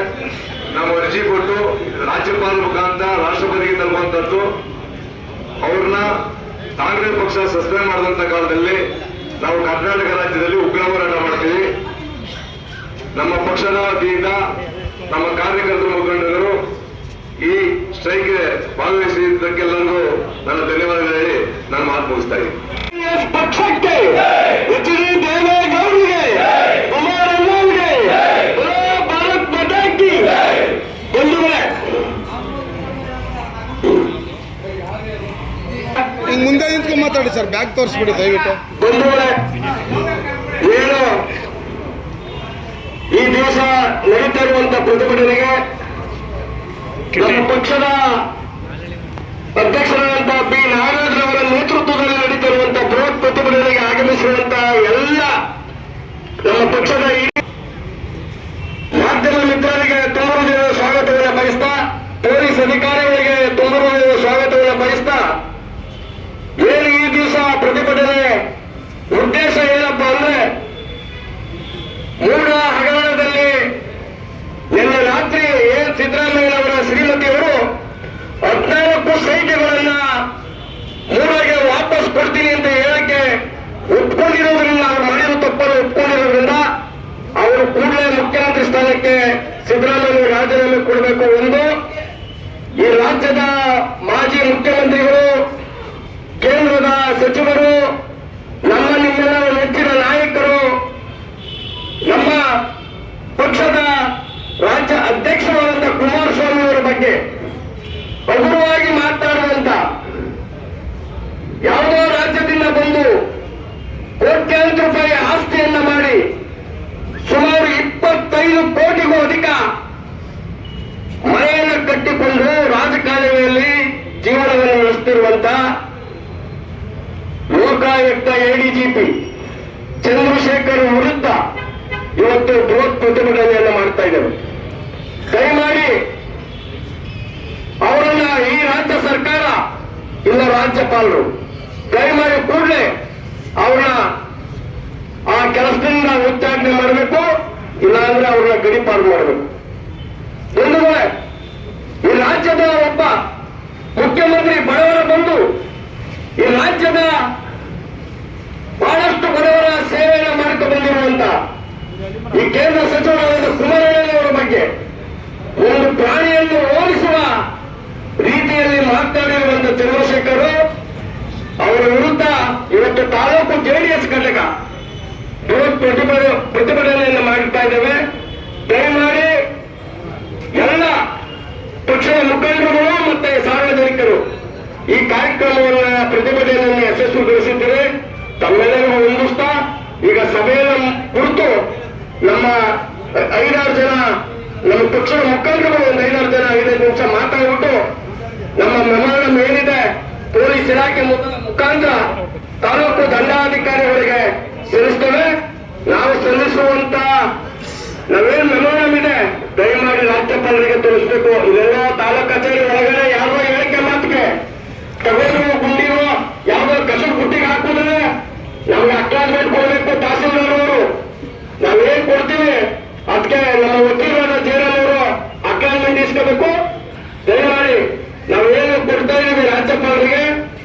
ನಾವು ಅರ್ಜಿ ಕೊಟ್ಟು ರಾಜ್ಯಪಾಲ ಮುಖಾಂತರ ರಾಷ್ಟ್ರಪತಿಗೆ ತಲುಪುವಂತದ್ದು. ಅವ್ರನ್ನ ಕಾಂಗ್ರೆಸ್ ಪಕ್ಷ ಸಸ್ಪೆಂಡ್ ಮಾಡಿದಂತ ಕಾಲದಲ್ಲಿ ನಾವು ಕರ್ನಾಟಕ ರಾಜ್ಯದಲ್ಲಿ ಉಗ್ರ ಹೋರಾಟ ಮಾಡ್ತೀವಿ. ನಮ್ಮ ಪಕ್ಷದ ವತಿಯಿಂದ ನಮ್ಮ ಕಾರ್ಯಕರ್ತರು ಮುಖಂಡರು ಈ ಸ್ಟ್ರೈಕ್ ಭಾಗವಹಿಸಿದ್ದಕ್ಕೆಲ್ಲರಿಗೂ ನನ್ನ ಧನ್ಯವಾದಗಳು ಹೇಳಿ ನಾನು ಮಾತು ಮುಗಿಸ್ತಾ ಇದ್ದೀನಿ. ಪಕ್ಷಕ್ಕೆ ಎಚ್ ಡಿ ದೇವೇಗೌಡರಿಗೆ, ಕುಮಾರಣ್ಣಗೆ, ಭಾರತ್ ಮಾತಾಕಿ ಬಂಧುಗಳೇ, ಹಿಂಗ್ ಮುಂದೆ ನಿಂತ್ಕೊಂಡು ಮಾತಾಡಿ ಸರ್, ಬ್ಯಾಗ್ ತೋರಿಸ್ಬಿಡಿ ದಯವಿಟ್ಟು. ಬಂಧುಗಳೇ, ಏನು ಈ ದಿವಸ ನಡೀತಾ ಇರುವಂತ ಪ್ರತಿಭಟನೆಗೆ ನಮ್ಮ ಪಕ್ಷದ ಅಧ್ಯಕ್ಷರಾದಂತಹ ಬಿ ನಾಗರಾಜ್ರವರ ನೇತೃತ್ವದಲ್ಲಿ ನಡೀತಿರುವಂತಹ ಬೃಹತ್ ಪ್ರತಿಭಟನೆಗೆ ಆಗಮಿಸಿರುವಂತಹ ಎಲ್ಲ ನಮ್ಮ ಪಕ್ಷದ ಮಾಧ್ಯಮ ಮಿತ್ರರಿಗೆ ತುಂಬ ಹೃದಯದ ಸ್ವಾಗತವನ್ನು ಬಯಸ್ತಾ, ಪೊಲೀಸ್ ಅಧಿಕಾರಿಗಳಿಗೆ ತುಂಬ ಹೃದಯದ ಸ್ವಾಗತವನ್ನು ಬಯಸ್ತಾ, ಏನು ಈ ದಿವಸ ಪ್ರತಿಭಟನೆ ಉದ್ದೇಶ ಏನಪ್ಪಾ ಅಂದ್ರೆ, ಮೂಡ ಹಗರಣದಲ್ಲಿ ನಿನ್ನೆ ರಾತ್ರಿ ಏನ್ ಸಿದ್ದರಾಮಯ್ಯನವರ ಶ್ರೀಮತಿಯವರು 14 ಸೈಟ್ಗಳನ್ನ ಮೂಡಗೆ ವಾಪಸ್ ಕೊಡ್ತೀನಿ ಅಂತ ಹೇಳಕ್ಕೆ ಒಪ್ಕೊಂಡಿರೋದ್ರಿಂದ, ಅವರು ಮಾಡಿರೋ ತಪ್ಪನ್ನು ಒಪ್ಕೊಂಡಿರೋದ್ರಿಂದ ಅವರು ಕೂಡಲೇ ಮುಖ್ಯಮಂತ್ರಿ ಸ್ಥಾನಕ್ಕೆ ಸಿದ್ದರಾಮಯ್ಯ ರಾಜೀನಾಮೆ ಕೊಡಬೇಕು ಎಂದು ಈ ರಾಜ್ಯದ ಮಾಜಿ ಮುಖ್ಯಮಂತ್ರಿಗಳು, ಕೇಂದ್ರದ ಸಚಿವರು, ನಮ್ಮ ನಿಮ್ಮೆಲ್ಲ ನೆಚ್ಚಿನ ನಾಯಕರು, ನಮ್ಮ ಪಕ್ಷದ ರಾಜ್ಯ ಅಧ್ಯಕ್ಷರಾದಂಥ ಕುಮಾರಸ್ವಾಮಿ ಅವರ ಬಗ್ಗೆ ಹಗುರವಾಗಿ ಮಾತನಾಡುವಂತ, ಯಾವುದೋ ರಾಜ್ಯದಿಂದ ಬಂದು ಕೋಟ್ಯಾಂತರ ರೂಪಾಯಿ ಆಸ್ತಿಯನ್ನ ಮಾಡಿ ಸುಮಾರು 25 ಕೋಟಿಗೂ ಅಧಿಕ ಮನೆಯನ್ನು ಕಟ್ಟಿಕೊಂಡು ರಾಜಕಾಲುವೆಯಲ್ಲಿ ಜೀವನವನ್ನು ನಡೆಸುತ್ತಿರುವಂತ ಲೋಕಾಯುಕ್ತ ಎಡಿಜಿಪಿ ಚಂದ್ರಶೇಖರ್ ವಿರುದ್ಧ ಇವತ್ತು ಬೃಹತ್ ಪ್ರತಿಭಟನೆಯನ್ನು ಮಾಡ್ತಾ ಇದ್ದೇವೆ. ದಯಮಾಡಿ ಅವರನ್ನ ಈ ರಾಜ್ಯ ಸರ್ಕಾರ ಇಲ್ಲ ರಾಜ್ಯಪಾಲರು ದಯಮಾಡಿ ಕೂಡಲೇ ಅವ್ರನ್ನ ಆ ಕೆಲಸದಿಂದ ಉಚ್ಚಾಟನೆ ಮಾಡಬೇಕು, ಇಲ್ಲಾಂದ್ರೆ ಅವ್ರನ್ನ ಗಡಿಪಾರು ಮಾಡಬೇಕು. ಬಂಧುಗಳೇ, ಈ ರಾಜ್ಯದ ಒಬ್ಬ ಮುಖ್ಯಮಂತ್ರಿ ಬಡವರ ಬಂದು ಈ ರಾಜ್ಯದ ಬಹಳಷ್ಟು ಬಡವರ ಸೇವೆಯನ್ನು ಮಾಡಿಕೊಂಡು ಬಂದಿರುವಂತ ಈ ಕೇಂದ್ರ ಸಚಿವರಾದ ಕುಮಾರಣ್ಣನವರ ಬಗ್ಗೆ ಒಂದು ಪ್ರಾಣಿಯನ್ನು ಓಡಿಸುವ ರೀತಿಯಲ್ಲಿ ಮಾತನಾಡಿರುವಂತ ಚಂದ್ರಶೇಖರ್ ಅವರ ವಿರುದ್ಧ ಇವತ್ತು ತಾಲೂಕು ಜೆಡಿಎಸ್ ಘಟಕ ಬೃಹತ್ ಪ್ರತಿಭಟನೆಯನ್ನು ಮಾಡುತ್ತಾ ಇದ್ದೇವೆ. ದಯಮಾಡಿ ಎಲ್ಲ ಪಕ್ಷದ ಮುಖಂಡರುಗಳು ಮತ್ತೆ ಸಾರ್ವಜನಿಕರು ಈ ಕಾರ್ಯಕ್ರಮವನ್ನು ಪ್ರತಿಭಟನೆಯನ್ನು ಯಶಸ್ವಿಗೊಳಿಸಿದ್ದೇವೆ. ತಮ್ಮೆಲ್ಲರಿಗೂ ಹೊಂದಿಸ್ತಾ ಈಗ ಸಭೆಯನ್ನು ಕುರಿತು ನಮ್ಮ 5-6 ಜನ ನಮ್ಮ ಪಕ್ಷದ ಮುಖಂಡರುಗಳು ಒಂದು 5-6 ಜನ 5 ನಿಮಿಷ ಮಾತಾಡ್ಬಿಟ್ಟು ನಮ್ಮ ಮೆಮೊರಂ ಏನಿದೆ ಪೊಲೀಸ್ ಇಲಾಖೆ ಮುಖಾಂತರ ತಾಲೂಕು ದಂಡಾಧಿಕಾರಿಗಳಿಗೆ ಸಲ್ಲಿಸ್ತೇವೆ. ನಾವು ಸಲ್ಲಿಸುವಂತ ನಾವೇನ್ ಮೆಮೊರಂ ಇದೆ ದಯಮಾಡಿ ರಾಜ್ಯಪಾಲರಿಗೆ ತೋರಿಸಬೇಕು. ಇದೆಲ್ಲ ತಾಲೂಕು ಕಚೇರಿ ಒಳಗಡೆ ಯಾವುದೋ ಹೇಳಿಕೆ ಮಾತಿಗೆ ತಗೊಂಡು ಗುಂಡಿನೋ ಯಾವುದೋ ಕಸು ಗುಟ್ಟಿಗೆ ಹಾಕುವ ನಮ್ಗೆ ಅಕ್ಲಾಸ್ಮೆಂಟ್ ಕೊಡಬೇಕು ತಹಸೀಲ್ದಾರ್ ಅವರು. ನಾವೇನ್ ಕೊಡ್ತೀವಿ ಅದಕ್ಕೆ ನಮ್ಮ ವಕೀಲರಾದ ಜಯರಾಮ್ ಅವರು ಅಕ್ಲಾಸ್ಮೆಂಟ್ ಇಸ್ಕೋಬೇಕು. ದಯಮಾಡಿ ನಾವೇನು ಕೊಡ್ತಾ ಇದೀವಿ ರಾಜ್ಯಪಾಲರಿಗೆ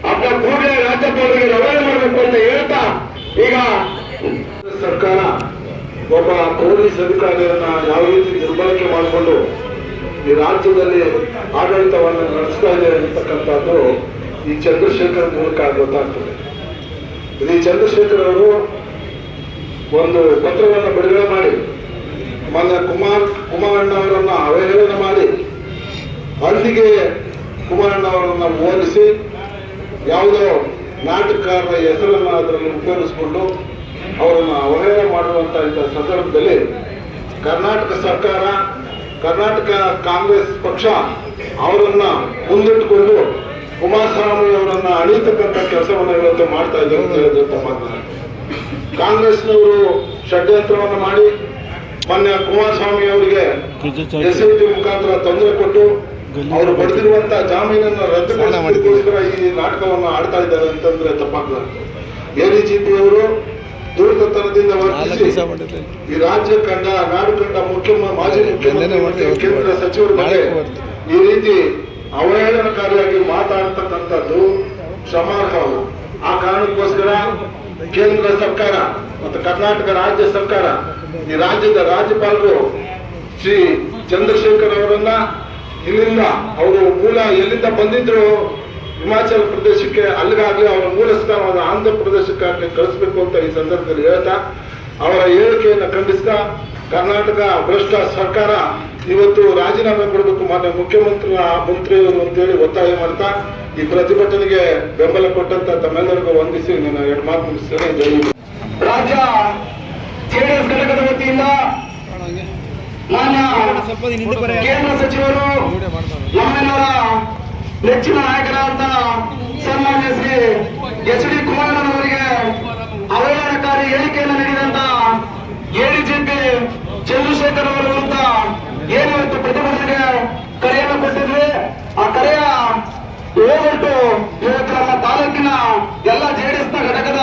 ಅದನ್ನ ಕೂಡಲೇ ರಾಜ್ಯಪಾಲರಿಗೆ ರವಾನೆ ಮಾಡಬೇಕು ಅಂತ ಹೇಳ್ತಾ, ಈಗ ಸರ್ಕಾರ ಒಬ್ಬ ಪೊಲೀಸ್ ಅಧಿಕಾರಿಯನ್ನ ಯಾವ ರೀತಿ ದುರ್ಬಳಕೆ ಮಾಡಿಕೊಂಡು ಈ ರಾಜ್ಯದಲ್ಲಿ ಆಡಳಿತವನ್ನು ನಡೆಸ್ತಾ ಇದೆ ಅಂತಕ್ಕಂಥದ್ದು ಈ ಚಂದ್ರಶೇಖರ್ ಮೂಲಕ ಗೊತ್ತಾಗ್ತದೆ. ಈ ಚಂದ್ರಶೇಖರ್ ಅವರು ಒಂದು ಪತ್ರವನ್ನು ಬಿಡುಗಡೆ ಮಾಡಿ ಮಾನ್ಯ ಕುಮಾರಣ್ಣವರನ್ನ ಅವಹೇಳನ ಮಾಡಿ ಅಲ್ಲಿಗೆ ಕುಮಾರಣ್ಣವರನ್ನ ಹೋಲಿಸಿ ಯಾವುದೋ ನಾಟಕಕಾರರ ಹೆಸರನ್ನು ಅದರಲ್ಲಿ ಉಪಯೋಗಿಸಿಕೊಂಡು ಅವರನ್ನು ಅವಹೇಳನ ಮಾಡುವಂತ ಸಂದರ್ಭದಲ್ಲಿ ಕರ್ನಾಟಕ ಸರ್ಕಾರ, ಕರ್ನಾಟಕ ಕಾಂಗ್ರೆಸ್ ಪಕ್ಷ ಅವರನ್ನ ಮುಂದಿಟ್ಟುಕೊಂಡು ಕುಮಾರಸ್ವಾಮಿ ಅವರನ್ನ ಅಳಿತಕ್ಕಂಥ ಕೆಲಸವನ್ನು ಇವತ್ತು ಮಾಡ್ತಾ ಇದ್ದಾರೆ ಅಂತ ಹೇಳಿದ್ರೆ ತಪ್ಪಾಗ್ತದೆ. ಕಾಂಗ್ರೆಸ್ನವರು ಷಡ್ಯಂತ್ರವನ್ನು ಮಾಡಿ ಮೊನ್ನೆ ಕುಮಾರಸ್ವಾಮಿ ಅವರಿಗೆ SIT ಮುಖಾಂತರ ತೊಂದರೆ ಕೊಟ್ಟು ಅವರು ಪಡೆದಿರುವಂತ ಜಾಮೀನನ್ನು ರದ್ದುಗೊಳಿಸೋದಕ್ಕೋಸ್ಕರ ಈ ನಾಟಕವನ್ನು ಆಡ್ತಾ ಇದ್ದಾರೆ ಅಂತಂದ್ರೆ ತಪ್ಪಾಗ್ತದೆ. ADGP ಅವರು ಧೂರ್ತತನದಿಂದ ವರ್ತಿಸಿ ಈ ರಾಜ್ಯ ಕಂಡ ನಾಡು ಕಂಡ ಮಾಜಿ ಮುಖ್ಯಮಂತ್ರಿ ಕೇಂದ್ರ ಸಚಿವರ ಬಗ್ಗೆ ಈ ರೀತಿ ಅವಹೇಳನಕಾರಿಯಾಗಿ ಮಾತಾಡ್ತಕ್ಕಂಥದ್ದು ಕ್ಷಮಾರ್ಹವಲ್ಲ. ಆ ಕಾರಣಕ್ಕೋಸ್ಕರ ಕೇಂದ್ರ ಸರ್ಕಾರ ಮತ್ತು ಕರ್ನಾಟಕ ರಾಜ್ಯ ಸರ್ಕಾರ, ಈ ರಾಜ್ಯದ ರಾಜ್ಯಪಾಲರು ಶ್ರೀ ಚಂದ್ರಶೇಖರ್ ಅವರನ್ನ ಇಲ್ಲಿಂದ ಅವರು ಮೂಲ ಎಲ್ಲಿಂದ ಬಂದಿದ್ರು ಹಿಮಾಚಲ ಪ್ರದೇಶಕ್ಕೆ ಅಲ್ಲಿಗಾಗ್ಲಿ ಅವರ ಮೂಲ ಸ್ಥಾನವಾದ ಆಂಧ್ರ ಪ್ರದೇಶಕ್ಕೆ ಕಳಿಸ್ಬೇಕು ಅಂತ ಈ ಸಂದರ್ಭದಲ್ಲಿ ಹೇಳ್ತಾ, ಅವರ ಹೇಳಿಕೆಯನ್ನು ಖಂಡಿಸ್ತಾ ಕರ್ನಾಟಕ ಭ್ರಷ್ಟ ಸರ್ಕಾರ ಇವತ್ತು ರಾಜೀನಾಮೆ ಕೊಡಬೇಕು ಮಾನ್ಯ ಮಂತ್ರಿಯವರು ಅಂತೇಳಿ ಒತ್ತಾಯ ಮಾಡ್ತಾ ಈ ಪ್ರತಿಭಟನೆಗೆ ಬೆಂಬಲ ಕೊಟ್ಟಂತ ತಮ್ಮೆಲ್ಲರಿಗೂ ವಂದಿಸಿ ನನ್ನ ಎರಡು ಮಾತು ಮುಗಿಸ್ತೇನೆ. ಜೈ ಹಿಂದ್. ರಾಜ್ಯ ಜೆಡಿಎಸ್ ಘಟಕದ ವತಿಯಿಂದ ಮಾನ್ಯ ಕೇಂದ್ರ ಸಚಿವರು ನಮ್ಮೆಲ್ಲರ ನೆಚ್ಚಿನ ನಾಯಕರಾದಂತ ಸನ್ಮಾನ್ಯ ಶ್ರೀ HD ಕುಮಾರಣ್ಣನವರಿಗೆ ಅವಹೇಳನಕಾರಿ ಹೇಳಿಕೆಯನ್ನು ನೀಡಿದಂತ ADGP ಚಂದ್ರಶೇಖರ್ ಅವರ ವಿರುದ್ಧ ಏನಿವತ್ತು ಪ್ರತಿಭಟನೆಗೆ ಕರೆಯನ್ನು ಕೊಟ್ಟಿದ್ವಿ. ಆ ಕರೆಯ ಹೋಗ್ಬಿಟ್ಟು ಇವತ್ತು ನಮ್ಮ ತಾಲೂಕಿನ ಎಲ್ಲ JDS ನ ಘಟಕದ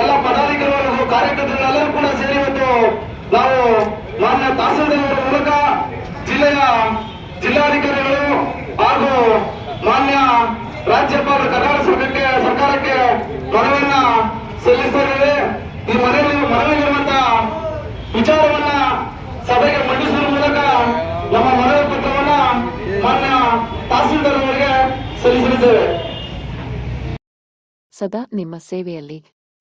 ಎಲ್ಲ ಪದಾಧಿಕಾರಿಗಳು ಕಾರ್ಯಕರ್ತರೆಲ್ಲರೂ ಕೂಡ ಸೇರಿ ಇವತ್ತು ನಾವು ಮಾನ್ಯ ತಹಸೀಲ್ದಾರ್ ಅವರ ಮೂಲಕ ಜಿಲ್ಲೆಯ ಜಿಲ್ಲಾಧಿಕಾರಿಗಳು ಹಾಗೂ ಮಾನ್ಯ ರಾಜ್ಯಪಾಲರ ಕರ್ನಾಟಕ ಸರ್ಕಾರಕ್ಕೆ ಮನವಿಯನ್ನ ಸಲ್ಲಿಸ್ತಾ ಇದ್ದೇವೆ. ಈ ಮನವಿಯಲ್ಲಿರುವಂತ ವಿಚಾರವನ್ನ ಸಭೆಗೆ ಮಂಡಿಸುವ ಮೂಲಕ ನಮ್ಮ ಮನವಿ ಪತ್ರವನ್ನ ಮಾನ್ಯ ತಹಸೀಲ್ದಾರ್ ಅವರಿಗೆ ಸಲ್ಲಿಸಲಿದ್ದೇವೆ. ಸದಾ ನಿಮ್ಮ ಸೇವೆಯಲ್ಲಿ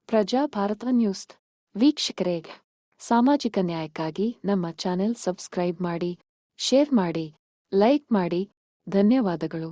ಪ್ರಜಾ ಭಾರತ ನ್ಯೂಸ್ ವೀಕ್ಷಕರೇ, ಸಾಮಾಜಿಕ ನ್ಯಾಯಕ್ಕಾಗಿ ನಮ್ಮ ಚಾನೆಲ್ ಸಬ್ಸ್ಕ್ರೈಬ್ ಮಾಡಿ, ಶೇರ್ ಮಾಡಿ, ಲೈಕ್ ಮಾಡಿ. ಧನ್ಯವಾದಗಳು.